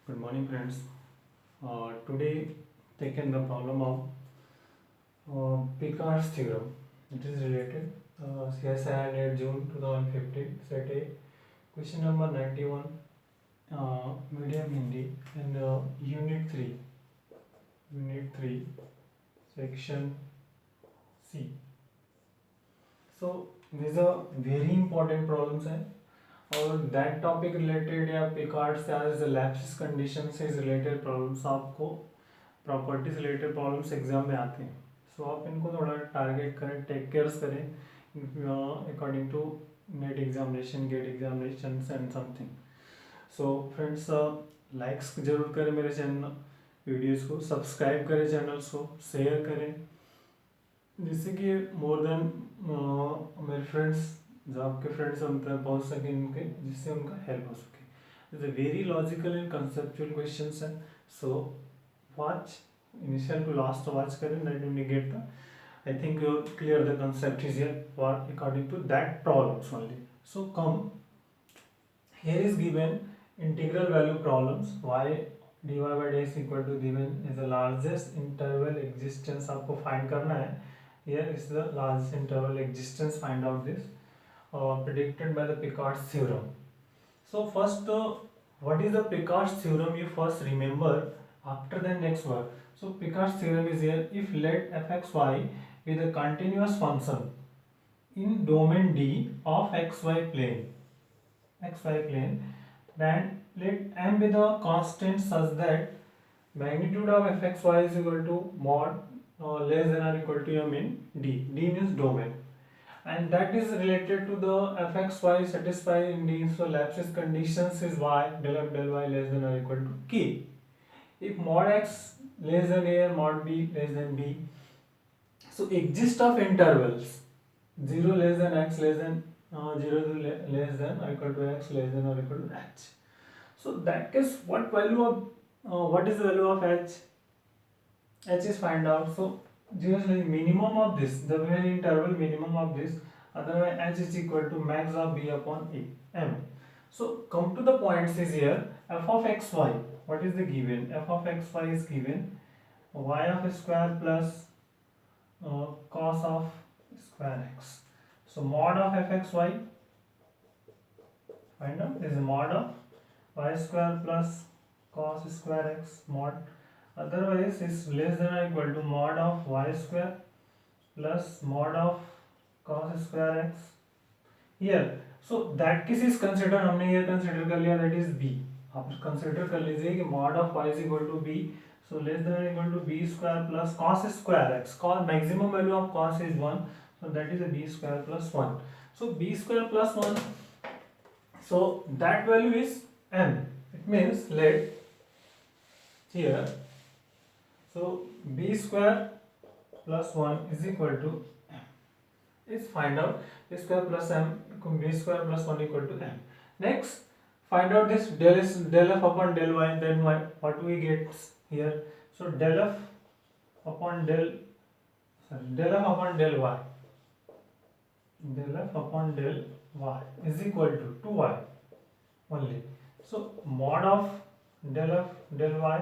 Good morning, friends. Today, taken the problem of Picard's theorem. It is related. CSI 8 June 2015. Set A. Question number 91. Medium Hindi and Unit 3. Unit 3, Section C. So these are very important problems हैं और that topic related या Picard से एज लैप्सिस condition से related problems आपको properties related problems exam में आते हैं. सो आप इनको थोड़ा टारगेट करें, टेक केयर्स करें according to NET examination, GATE examination and something. So friends, likes जरूर करें मेरे चैनल वीडियोस को, सब्सक्राइब करें चैनल्स को, शेयर करें जिससे कि मोर देन मेरे फ्रेंड्स जो आपके फ्रेंड्स उन तक पहुंच सके उनके, जिससे उनका हेल्प हो सके. It's a very logical and conceptual questions हैं. So watch initial to last watch करें that you get the I think you clear the concept is here for according to that problems only. So come here is given integral value problems y dy by dx equal to given is the largest interval existence आपको find करना है. Here is the largest interval existence, find out this predicted by the Picard's theorem. So first, what is the Picard's theorem? You first remember after the next work. So Picard's theorem is here. If let fxy be the continuous function in domain D of xy plane, then let m be the constant such that magnitude of fxy is equal to mod less than or equal to m in D. D means domain. And that is related to the fxy satisfied in D. So Laplace conditions is y del f del y less than or equal to k. If mod x less than a and mod b less than b, so exist of intervals 0 less than x less than 0 to less than or equal to x less than or equal to h. So that case, what value of what is the value of h? H is find out. So 0 is like minimum of this, the very interval minimum of this, otherwise h is equal to max of b upon a m. So come to the points is here. F of xy, what is the given? F of xy is given y of square plus cos of square x. So mod of fxy, find out, is mod of y square plus cos square x mod, otherwise is less than or equal to mod of y square plus mod of cos square x here. So that case is consider, हमने ये consider कर लिया, that is b. आप consider कर लीजिए कि mod of y is equal to b, so less than or equal to b square plus cos square x. Cos maximum value of cos is 1, so that is a b square plus 1. So b square plus 1, so that value is m. It means let here, so b square plus 1 is equal to m. Is find out b square plus m, b square plus 1 equal to m. Next, find out this del f upon del y. Then what we get here? So del f upon del f upon del y, del f upon del y is equal to 2y only. So mod of del f del y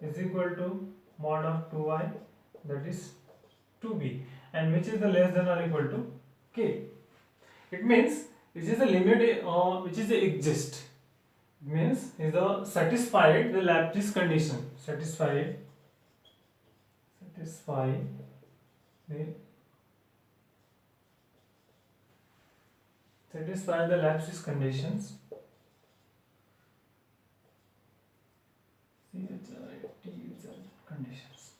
is equal to mod of 2y, that is 2b, and which is the less than or equal to k. It means this is the limit which is the exist. It means is the satisfied the Laplace condition, satisfy the Laplace conditions. Conditions.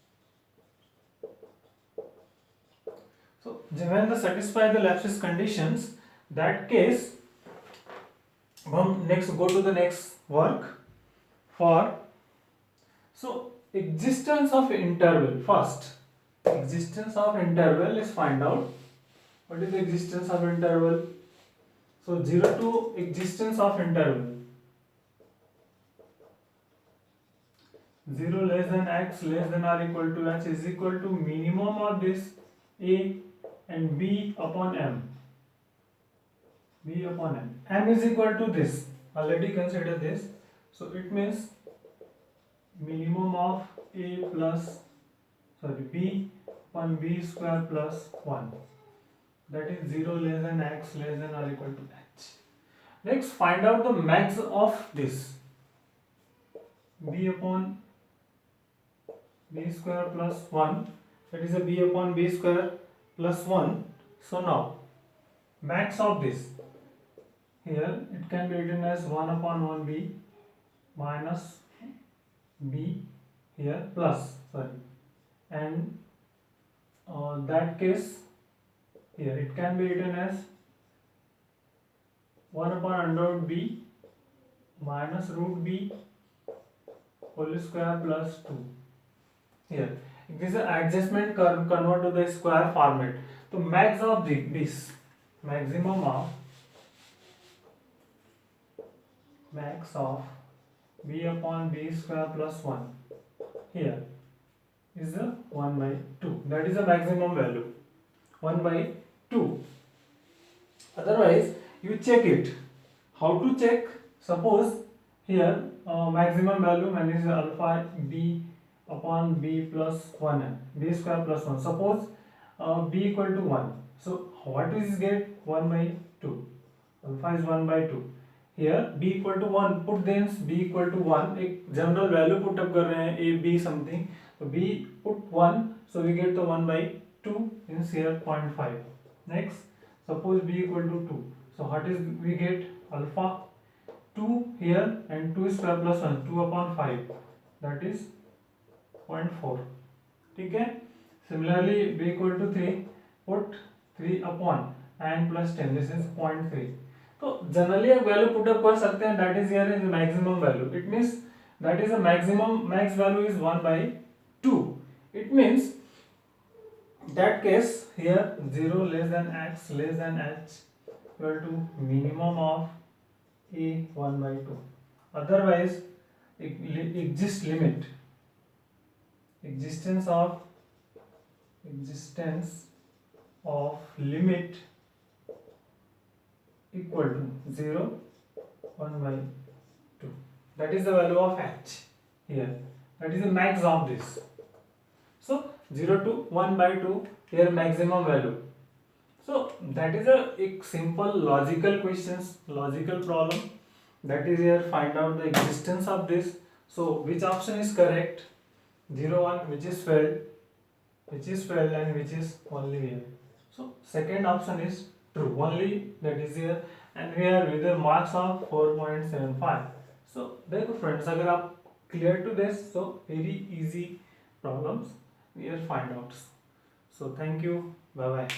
So when the satisfy the Laplace conditions, that case, next go to the next work for. So existence of interval first. Existence of interval is find out. What is the existence of interval? So 0 to existence of interval. 0 less than x less than or equal to h is equal to minimum of this a and b upon m. B upon m. M is equal to this. Already consider this. So it means minimum of a plus b upon b square plus 1, that is 0 less than x less than or equal to h. Next, find out the max of this b upon b square plus 1, that is a b upon b square plus 1. So now max of this, here it can be written as 1 upon 1b minus b here plus and that case here it can be written as 1 upon under root b minus root b whole square plus 2. Here if this is an adjustment curve, convert to the square format. So max of this maximum of max of b upon b square plus 1 here is a 1 by 2, that is a maximum value 1 by 2. Otherwise you check it. How to check? Suppose here maximum value when is alpha b upon b plus 1 b square plus 1. Suppose b equal to 1. So what is get 1 by 2? Alpha is 1 by 2. Here b equal to 1, put then b equal to 1, एक general value put up कर रहे हैं a b something, so b put 1, so we get the 1 by 2 means here 0.5. Next, suppose b equal to 2, so what is we get alpha 2 here and 2 square plus 1, 2 upon 5, that is 0.4. ठीक है. Similarly b equal to 3, put 3 upon and plus 10, this is 0.3. तो generally एक value put up कर सकते हैं, that is here is maximum value. It means that is a maximum max value is 1 by 2. It means that case here 0 less than x less than h equal to minimum of a 1 by 2. Otherwise existence of limit equal to 0 1 by 2, that is the value of h here, that is the max of this. So 0 to 1 by 2 here maximum value. So that is a simple logical questions, logical problem, that is here find out the existence of this. So which option is correct? 0 1 which is failed and which is only here. So second option is true only, that is here, and we are with the marks of 4.75. So देखो friends, अगर आप clear to this, so very easy problems we are find out. So thank you, bye bye.